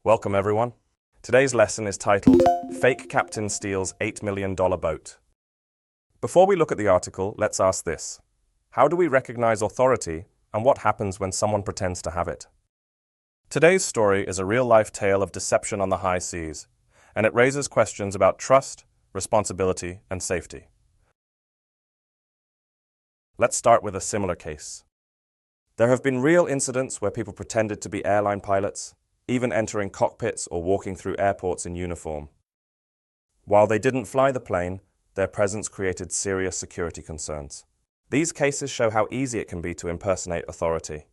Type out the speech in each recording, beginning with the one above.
Welcome everyone. Today's lesson is titled, Fake Captain Steals $8 Million Boat. Before we look at the article, let's ask this. How do we recognize authority and what happens when someone pretends to have it? Today's story is a real-life tale of deception on the high seas, and it raises questions about trust, responsibility, and safety. Let's start with a similar case. There have been real incidents where people pretended to be airline pilots, even entering cockpits or walking through airports in uniform. While they didn't fly the plane, their presence created serious security concerns. These cases show how easy it can be to impersonate authority.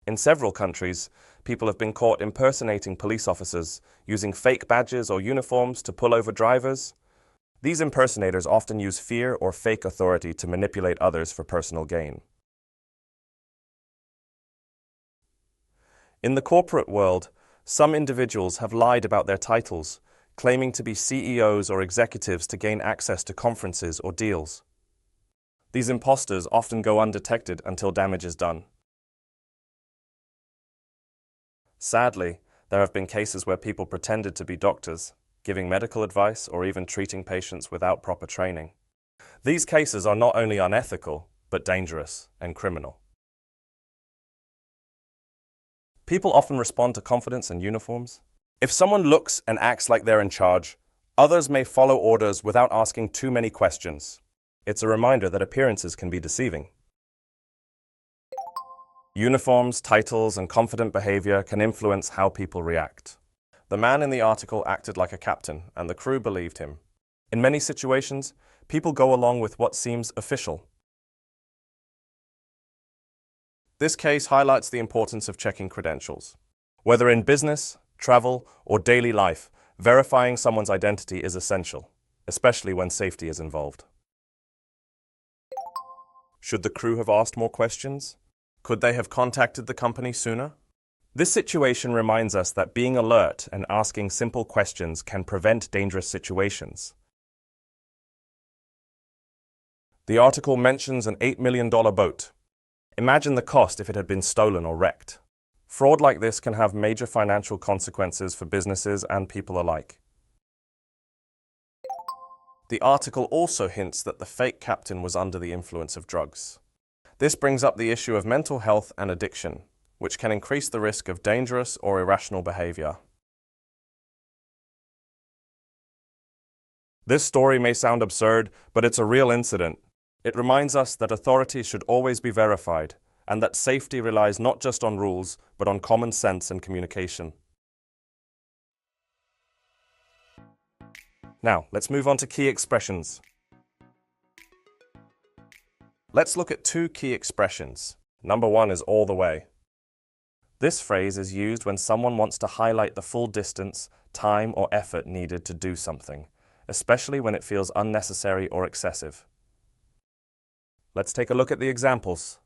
In several countries, people have been caught impersonating police officers, using fake badges or uniforms to pull over drivers. These impersonators often use fear or fake authority to manipulate others for personal gain. In the corporate world, some individuals have lied about their titles, claiming to be CEOs or executives to gain access to conferences or deals. These imposters often go undetected until damage is done. Sadly, there have been cases where people pretended to be doctors, giving medical advice or even treating patients without proper training. These cases are not only unethical, but dangerous and criminal. People often respond to confidence and uniforms. If someone looks and acts like they're in charge, others may follow orders without asking too many questions. It's a reminder that appearances can be deceiving. Uniforms, titles, and confident behavior can influence how people react. The man in the article acted like a captain, and the crew believed him. In many situations, people go along with what seems official. This case highlights the importance of checking credentials. Whether in business, travel, or daily life, verifying someone's identity is essential, especially when safety is involved. Should the crew have asked more questions? Could they have contacted the company sooner? This situation reminds us that being alert and asking simple questions can prevent dangerous situations. The article mentions an $8 million boat. Imagine the cost if it had been stolen or wrecked. Fraud like this can have major financial consequences for businesses and people alike. The article also hints that the fake captain was under the influence of drugs. This brings up the issue of mental health and addiction, which can increase the risk of dangerous or irrational behavior. This story may sound absurd, but it's a real incident. It reminds us that authority should always be verified, and that safety relies not just on rules, but on common sense and communication. Now, let's move on to key expressions. Let's look at two key expressions. Number one is all the way. This phrase is used when someone wants to highlight the full distance, time, or effort needed to do something, especially when it feels unnecessary or excessive. Let's take a look at the examples.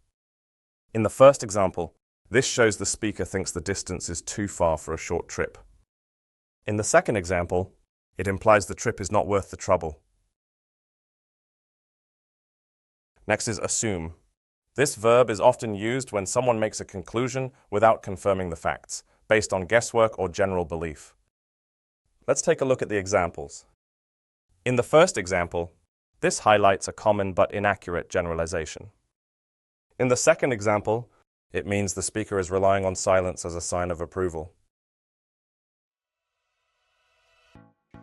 In the first example, this shows the speaker thinks the distance is too far for a short trip. In the second example, it implies the trip is not worth the trouble. Next is assume. This verb is often used when someone makes a conclusion without confirming the facts, based on guesswork or general belief. Let's take a look at the examples. In the first example, this highlights a common but inaccurate generalization. In the second example, it means the speaker is relying on silence as a sign of approval.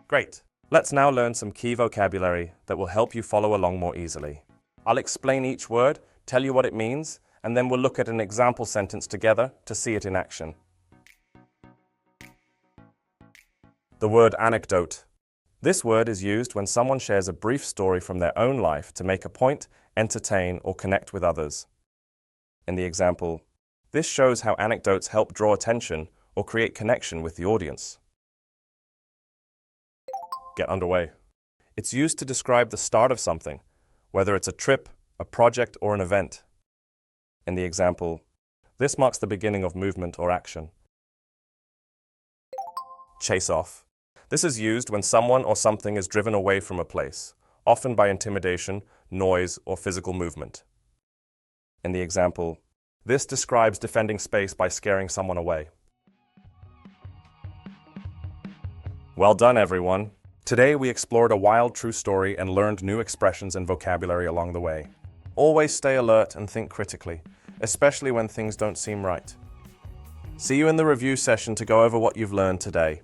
Great! Let's now learn some key vocabulary that will help you follow along more easily. I'll explain each word, tell you what it means, and then we'll look at an example sentence together to see it in action. The word anecdote. This word is used when someone shares a brief story from their own life to make a point, entertain, or connect with others. In the example, this shows how anecdotes help draw attention or create connection with the audience. Get underway. It's used to describe the start of something, whether it's a trip, a project, or an event. In the example, this marks the beginning of movement or action. Chase off. This is used when someone or something is driven away from a place, often by intimidation, noise, or physical movement. In the example, This describes defending space by scaring someone away. Well done, everyone. Today we explored a wild true story and learned new expressions and vocabulary along the way. Always stay alert and think critically, especially when things don't seem right. See you in the review session to go over what you've learned today.